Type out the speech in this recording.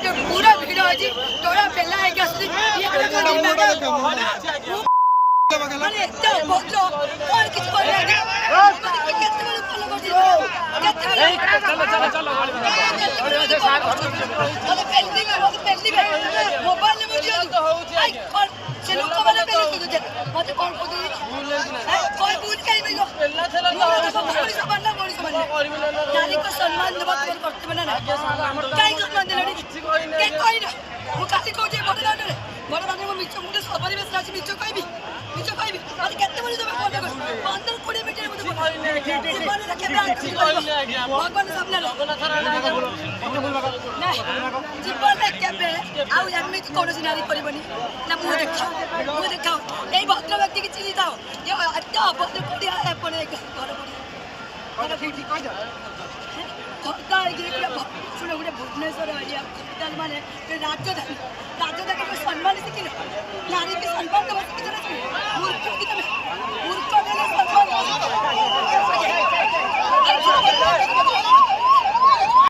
पूरा भीड़ होची तोरा पेला है क्या सुनी ये माने तो बोलो और किछ कर रहा है कितने बड़े फॉलो कर दियो चलो अरे पेंडिंग मोबाइल में मुझे आई और चलो को वाला पेली तुझे मते कौन को दे कोई पूछ के मिलो पेला चला मोरी सबना नारी को सम्मान देबा तोर करते बना ना काई सम्मान देलडी के कोई ना मु काटी को जे बड़ दाने मु मिचो मुंडे सबरी बेस नाची मिचो कहबी अरे केते बड़ी तबे फोन कर 15-20 मिनिट मुझे बोल रखे भगवान सामने जीवन में केबे आउ एमित कोनोसी नारी परिबनी ना मु देखा एई भद्र व्यक्ति की चिनी थाओ ये अत्य अभद्र पडिया है पने घर पड़ी ठीक कह जा खर्दा गिरे सुनो गुटे भुवनेश्वर एरिया खर्दा माने राजधानी को सम्मान सिखिल नारी के सम्मान देबा सिखिल